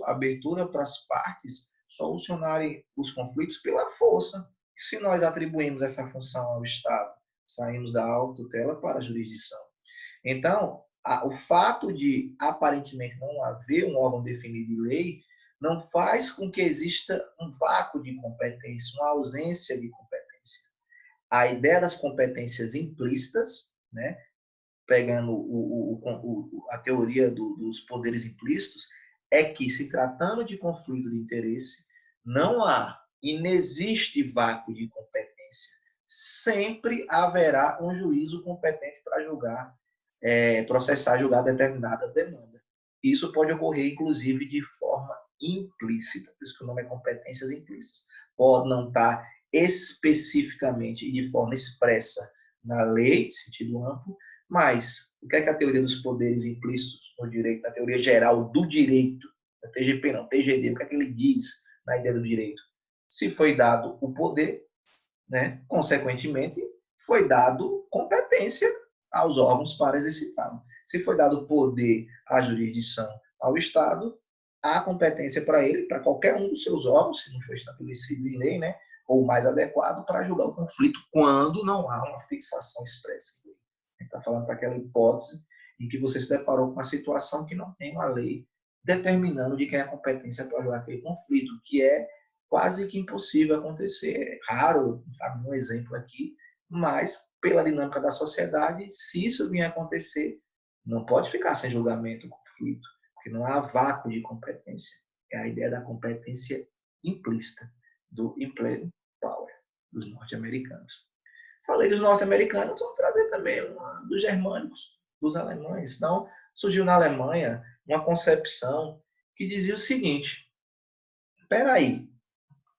abertura para as partes solucionarem os conflitos pela força. Se nós atribuímos essa função ao Estado, saímos da autotutela para a jurisdição. Então, o fato de aparentemente não haver um órgão definido de lei não faz com que exista um vácuo de competência, uma ausência de competência. A ideia das competências implícitas, né, pegando a teoria dos poderes implícitos, é que, se tratando de conflito de interesse, não há e não existe vácuo de competência. Sempre haverá um juízo competente para julgar determinada demanda. Isso pode ocorrer, inclusive, de forma implícita, por isso que o nome é competências implícitas. Pode não estar especificamente e de forma expressa na lei, sentido amplo, mas o que é que a teoria dos poderes implícitos no direito, na teoria geral do direito, não TGP não, TGD, o que é que ele diz na ideia do direito? Se foi dado o poder, né? Consequentemente, foi dado competência aos órgãos para exercitá-lo. Se foi dado poder à jurisdição ao Estado, há competência para ele, para qualquer um dos seus órgãos, se não for estabelecido em lei, né? Ou mais adequado, para julgar o conflito quando não há uma fixação expressa. A gente está falando para aquela hipótese em que você se deparou com uma situação que não tem uma lei determinando de quem é a competência para julgar aquele conflito, que é quase que impossível acontecer. É raro, dar um exemplo aqui, mas pela dinâmica da sociedade, se isso vier a acontecer, não pode ficar sem julgamento o conflito, porque não há vácuo de competência. É a ideia da competência implícita, do implicit power, dos norte-americanos. Falei dos norte-americanos, vamos trazer também uma dos germânicos, dos alemães. Então, surgiu na Alemanha uma concepção que dizia o seguinte: espera aí,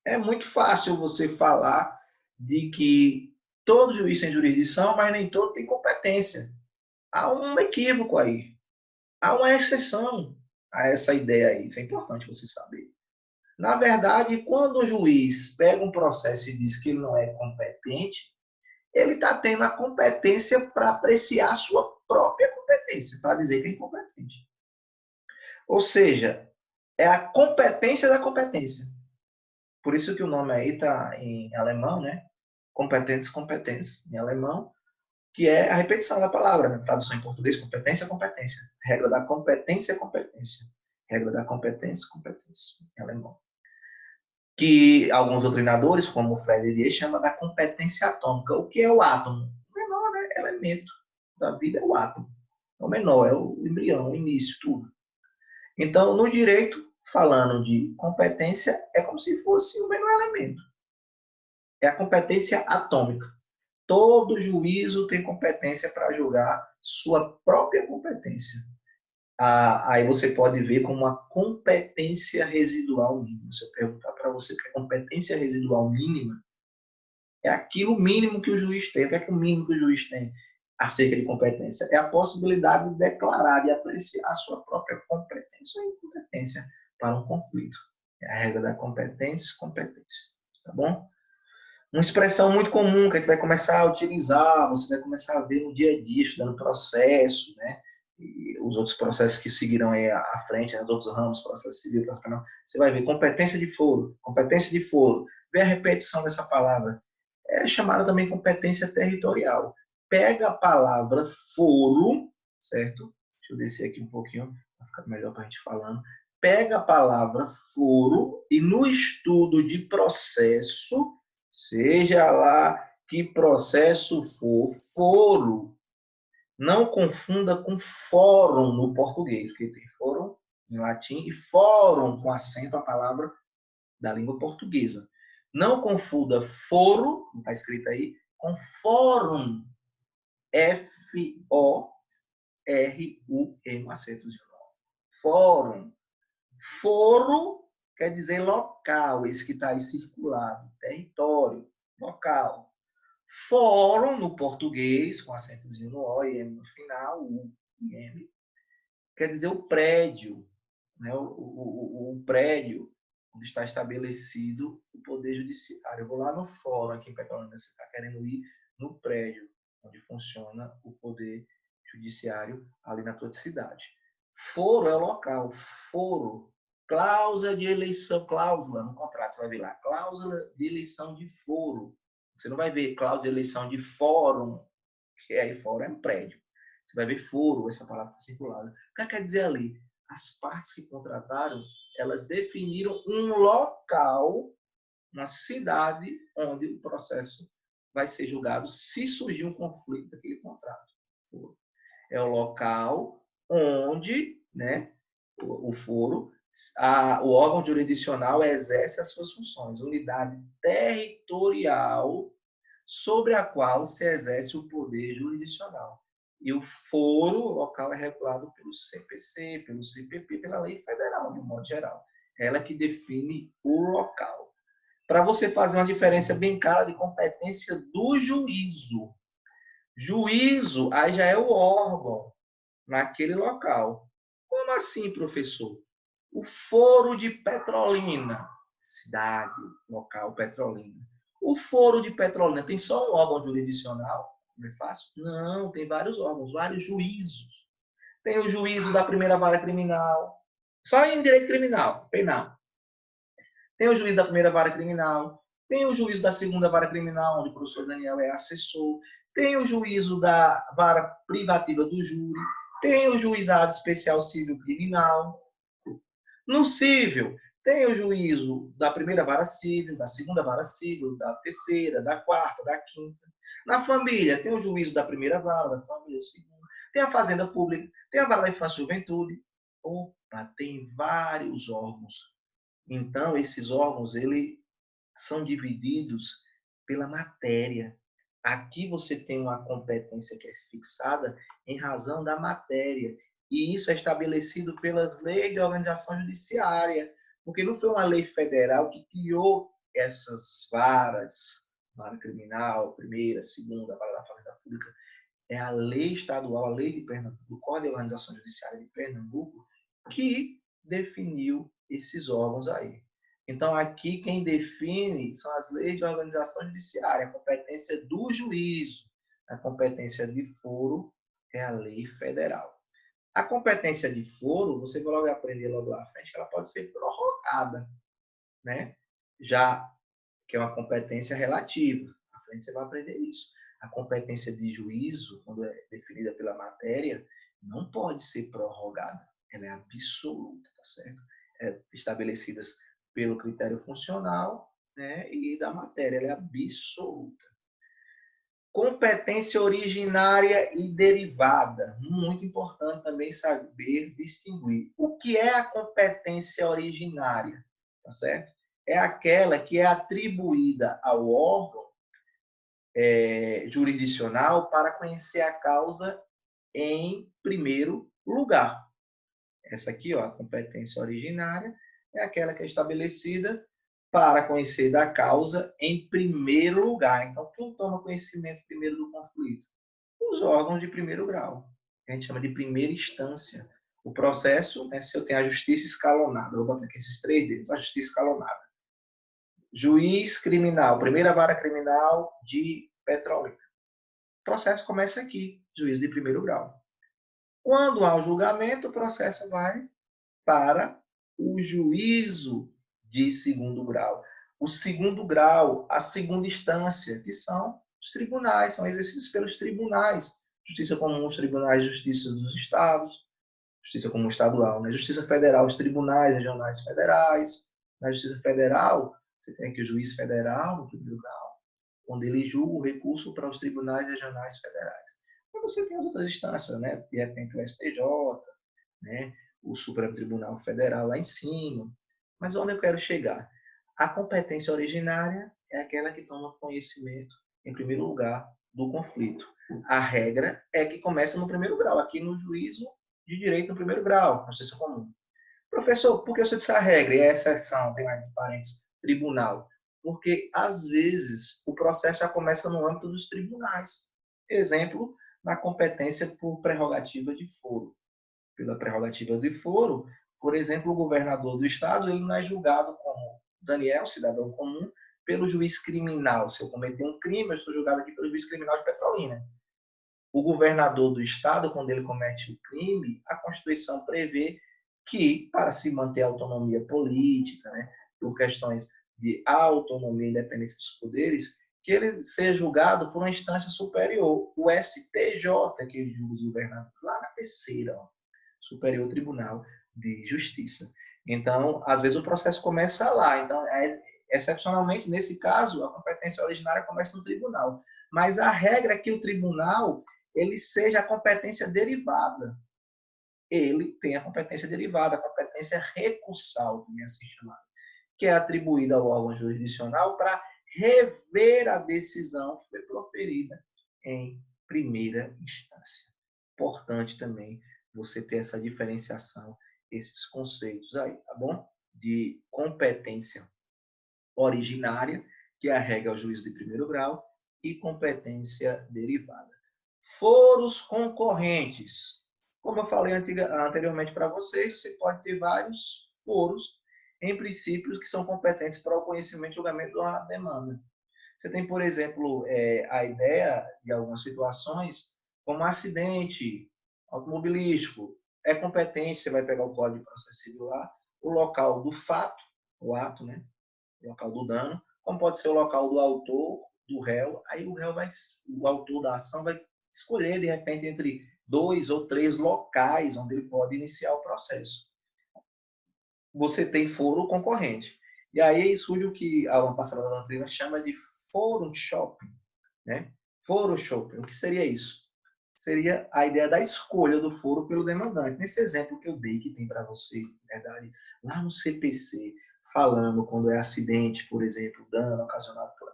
é muito fácil você falar de que todo juiz tem jurisdição, mas nem todo tem competência. Há um equívoco aí. Há uma exceção a essa ideia aí. Isso é importante você saber. Na verdade, quando o juiz pega um processo e diz que ele não é competente, ele está tendo a competência para apreciar a sua própria competência, para dizer que é incompetente. Ou seja, é a competência da competência. Por isso que o nome aí está em alemão, né? Competência, em alemão, que é a repetição da palavra, né? Tradução em português, competência, competência. Regra da competência, competência. Regra da competência, competência, em alemão. Que alguns doutrinadores, como o Frederic, chama da competência atômica. O que é o átomo? O menor, né, elemento da vida é o átomo. É o menor, é o embrião, o início, tudo. Então, no direito, falando de competência, é como se fosse o menor elemento. É a competência atômica. Todo juízo tem competência para julgar sua própria competência. Aí você pode ver como uma competência residual mínima. Se eu perguntar para você o que é competência residual mínima, é aquilo mínimo que o juiz tem. O que é que o mínimo que o juiz tem acerca de competência? É a possibilidade de declarar, de apreciar a sua própria competência ou incompetência para um conflito. É a regra da competência, competência. Tá bom? Uma expressão muito comum que a gente vai começar a utilizar, você vai começar a ver no dia a dia, estudando processo, né? E os outros processos que seguirão aí à frente, né? Os outros ramos, processo civil, processo penal, você vai ver competência de foro, competência de foro. Vê a repetição dessa palavra. É chamada também competência territorial. Pega a palavra foro, certo? Deixa eu descer aqui um pouquinho, para ficar melhor para a gente falando. Pega a palavra foro e no estudo de processo, seja lá que processo for, foro, não confunda com fórum no português, porque tem fórum em latim e fórum com acento a palavra da língua portuguesa. Não confunda foro, não está escrito aí, com fórum, F-O-R-U-M, um acentozinho. Fórum. Foro quer dizer local, esse que está aí circulado, território, local. Fórum, no português, com acentozinho no O e M no final, U e M, quer dizer o prédio, né? o prédio onde está estabelecido o poder judiciário. Eu vou lá no fórum aqui em Petrolina, você está querendo ir no prédio onde funciona o poder judiciário ali na tua cidade. Foro é o local, foro, cláusula de eleição, cláusula no contrato, você vai ver lá, cláusula de eleição de foro. Você não vai ver cláusula de eleição de fórum, que aí fórum é um prédio. Você vai ver foro, essa palavra está circulada. O que quer dizer ali? As partes que contrataram, elas definiram um local, uma cidade, onde o processo vai ser julgado se surgir um conflito daquele contrato. É o local onde, né, o foro, o órgão jurisdicional exerce as suas funções, unidade territorial sobre a qual se exerce o poder jurisdicional. E o foro local é regulado pelo CPC, pelo CPP, pela lei federal, de um modo geral. Ela que define o local. Para você fazer uma diferença bem clara de competência do juízo. Juízo, aí já é o órgão naquele local. Como assim, professor? O foro de Petrolina, cidade, local Petrolina. O foro de Petrolina tem só um órgão jurisdicional? Não é fácil? Não, tem vários órgãos, vários juízos. Tem o juízo da primeira vara criminal, só em direito criminal, penal. Tem o juiz da primeira vara criminal, tem o juízo da segunda vara criminal, onde o professor Daniel é assessor, tem o juízo da vara privativa do júri, tem o juizado especial civil criminal. No civil, tem o juízo da primeira vara civil, da segunda vara civil, da terceira, da quarta, da quinta. Na família, tem o juízo da primeira vara, da família segunda. Tem a fazenda pública, tem a vara da infância e juventude. Opa, tem vários órgãos. Então, esses órgãos, eles são divididos pela matéria. Aqui você tem uma competência que é fixada em razão da matéria. E isso é estabelecido pelas leis de organização judiciária. Porque não foi uma lei federal que criou essas varas, vara criminal, primeira, segunda, vara da fazenda pública. É a lei estadual, a lei de Pernambuco, do Código de Organização Judiciária de Pernambuco, que definiu esses órgãos aí. Então, aqui quem define são as leis de organização judiciária, a competência do juízo. A competência de foro é a lei federal. A competência de foro, você vai logo aprender logo lá à frente, que ela pode ser prorrogada, né? Já que é uma competência relativa. À frente você vai aprender isso. A competência de juízo, quando é definida pela matéria, não pode ser prorrogada. Ela é absoluta, tá certo? É estabelecidas pelo critério funcional, né, e da matéria. Ela é absoluta. Competência originária e derivada. Muito importante também saber distinguir. O que é a competência originária? Tá certo? É aquela que é atribuída ao órgão jurisdicional para conhecer a causa em primeiro lugar. Essa aqui, ó, a competência originária, é aquela que é estabelecida para conhecer da causa em primeiro lugar. Então, quem toma conhecimento primeiro do conflito? Os órgãos de primeiro grau. A gente chama de primeira instância. O processo, né, se eu tenho a justiça escalonada, eu vou botar aqui esses três dedos, a justiça escalonada. Juiz criminal, primeira vara criminal de Petrolina. O processo começa aqui, juiz de primeiro grau. Quando há o julgamento, o processo vai para o juízo de segundo grau. O segundo grau, a segunda instância, que são os tribunais, são exercidos pelos tribunais. Justiça comum, os tribunais de justiça dos estados, justiça comum estadual, né? Justiça federal, os tribunais regionais federais. Na justiça federal, você tem aqui o juiz federal, no primeiro grau, quando ele julga o recurso para os tribunais regionais federais. E você tem as outras instâncias, né? De repente o STJ, né? O Supremo Tribunal Federal lá em cima. Mas onde eu quero chegar? A competência originária é aquela que toma conhecimento, em primeiro lugar, do conflito. A regra é que começa no primeiro grau, aqui no juízo de direito no primeiro grau, na justiça comum. Professor, por que você disse a regra e a exceção, tem mais parênteses, tribunal? Porque, às vezes, o processo já começa no âmbito dos tribunais. Exemplo, na competência por prerrogativa de foro. Pela prerrogativa de foro, por exemplo, o governador do estado ele não é julgado como Daniel, cidadão comum, pelo juiz criminal. Se eu cometer um crime, eu estou julgado aqui pelo juiz criminal de Petrolina. O governador do estado, quando ele comete o crime, a Constituição prevê que, para se manter a autonomia política, né, por questões de autonomia e independência dos poderes, que ele seja julgado por uma instância superior, o STJ, que ele julga os governadores, lá na terceira, ó, Superior Tribunal de Justiça. Então, às vezes o processo começa lá. Então, excepcionalmente, nesse caso, a competência originária começa no tribunal. Mas a regra é que o tribunal ele seja a competência derivada. Ele tem a competência derivada, a competência recursal, também assim chamada, que é atribuída ao órgão jurisdicional para rever a decisão que foi proferida em primeira instância. Importante também você ter essa diferenciação, esses conceitos aí, tá bom? De competência originária, que é a regra ao juízo de primeiro grau, e competência derivada. Foros concorrentes. Como eu falei anteriormente para vocês, você pode ter vários foros, em princípios, que são competentes para o conhecimento e julgamento de uma demanda. Você tem, por exemplo, a ideia de algumas situações, como acidente automobilístico. É competente, você vai pegar o Código de Processo Civil lá, o local do fato, o ato, né? O local do dano, como pode ser o local do autor, do réu, aí o autor da ação vai escolher, de repente, entre 2 ou 3 locais onde ele pode iniciar o processo. Você tem foro concorrente. E aí surge o que a passada da doutrina chama de forum shopping, né? Forum shopping, o que seria isso? Seria a ideia da escolha do foro pelo demandante. Nesse exemplo que eu dei, que tem para vocês, na verdade, lá no CPC, falando quando é acidente, por exemplo, dano ocasionado por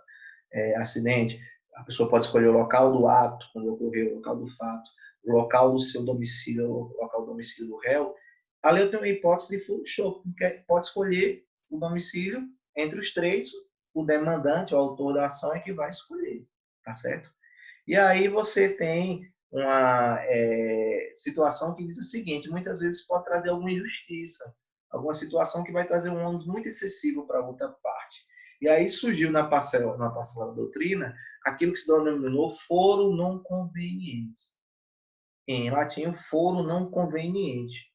acidente, a pessoa pode escolher o local do ato, quando ocorreu, o local do fato, o local do seu domicílio, o local do domicílio do réu. Ali eu tenho uma hipótese de forum shopping, que pode escolher o domicílio entre os três, o demandante, o autor da ação é que vai escolher, tá certo? E aí você tem uma situação que diz o seguinte, muitas vezes pode trazer alguma injustiça, alguma situação que vai trazer um ônus muito excessivo para a outra parte. E aí surgiu na parcela da doutrina aquilo que se denominou foro não conveniente. Em latim, foro não conveniente,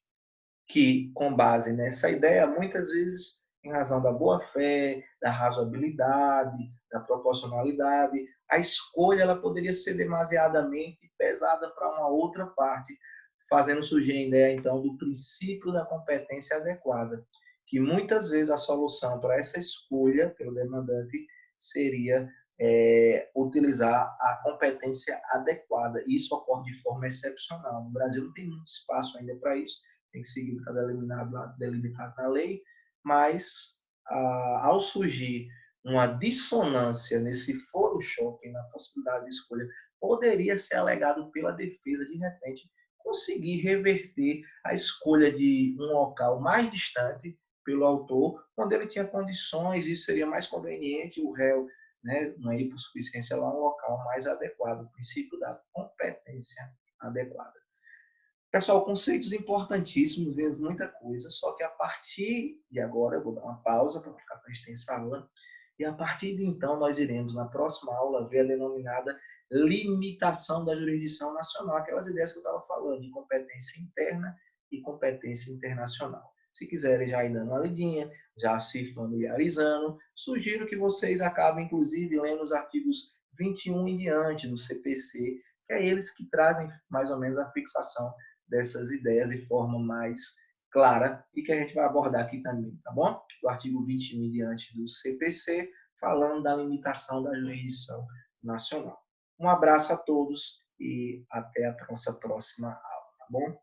que, com base nessa ideia, muitas vezes, em razão da boa-fé, da razoabilidade, da proporcionalidade, a escolha ela poderia ser demasiadamente pesada para uma outra parte, fazendo surgir a ideia, então, do princípio da competência adequada, que muitas vezes a solução para essa escolha pelo demandante seria utilizar a competência adequada. Isso ocorre de forma excepcional. No Brasil não tem muito espaço ainda para isso, tem que seguir o que está delimitado na lei, mas ao surgir uma dissonância nesse foro shopping, na possibilidade de escolha, poderia ser alegado pela defesa, de repente, conseguir reverter a escolha de um local mais distante pelo autor, quando ele tinha condições, isso seria mais conveniente, o réu, né, uma hipossuficiência lá, um local mais adequado, o princípio da competência adequada. Pessoal, conceitos importantíssimos, vendo muita coisa, só que a partir de agora, eu vou dar uma pausa para não ficar tão extensa a aula, e a partir de então nós iremos, na próxima aula, ver a denominada limitação da jurisdição nacional, aquelas ideias que eu estava falando, de competência interna e competência internacional. Se quiserem já ir dando uma lidinha, já se familiarizando, sugiro que vocês acabem, inclusive, lendo os artigos 21 em diante do CPC, que é eles que trazem mais ou menos a fixação dessas ideias de forma mais clara e que a gente vai abordar aqui também, tá bom? Do artigo 20 em diante do CPC, falando da limitação da jurisdição nacional. Um abraço a todos e até a nossa próxima aula, tá bom?